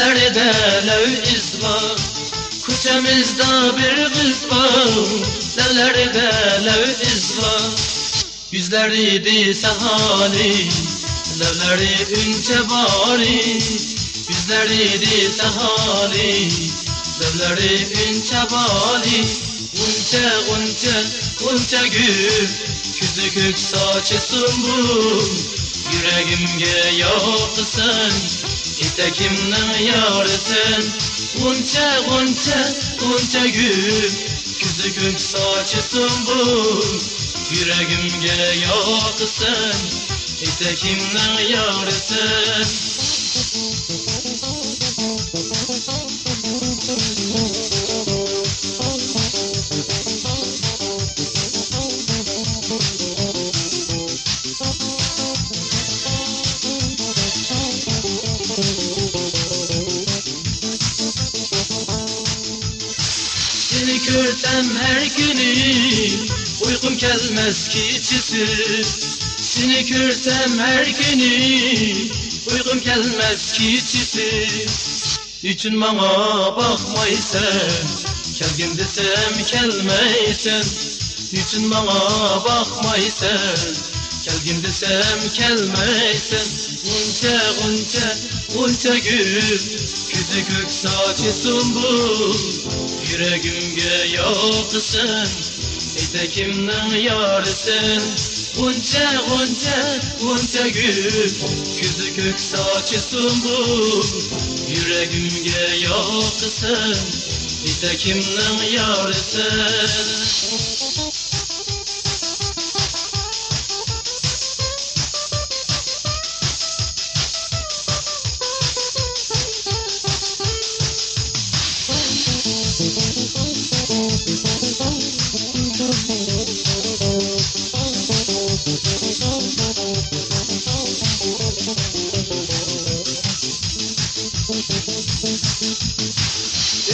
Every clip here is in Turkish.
Ellerde lev iz var, koçamızda bir kız var. Ellerde lev iz var, yüzleri desen hali, levleri ünçe bari. Yüzleri desen hali, levleri ünçe bari. Unça unça unça gül, küzü kök saçı sumbul. Yüreğimge yoksın, İtekimden yarısın. Unça unça unça gül, küzü kök saçı sumbul. Yüreğimge yoksın, İtekimden yarısın. Seni görsem her günü uykum gelmez ki çizim. Seni görsem her günü uykum gelmez ki çizim. Niçin bana bakmaysan, kelgin desem gelmeysen. Niçin bana bakmaysan, kelgin desem gelmeysen. Unça unça unça gül, küzü kök saçı sumbul. Yüreğimge yoksın, etekimden yarısın. Unça unça unça gül, küzü kök saçı sumbul. Yüreğimge yoksın, etekimden yarısın.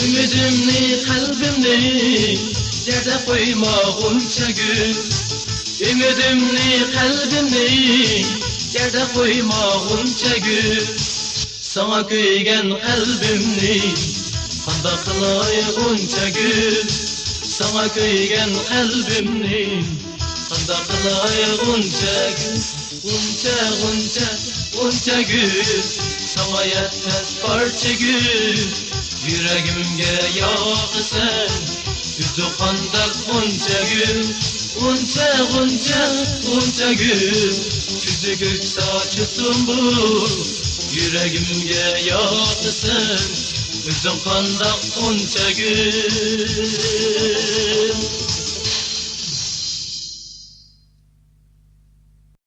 Ümidimni, kalbimni yerde koyma unça gül. Ümidimni, kalbimni yerde koyma unça gül. Sana köygen kalbimni kanda kılay unça gül. Sana köygen kalbimni kanda kılay unça gül. Unça unça unça gül, sana yetmez parça gül. Yüreğimge yoksın, yüzü kandak unça gül. Unça unça unça gül, yüzü kök saçı sumbul. Yüreğimge yoksın, yüzü kandak unça gül.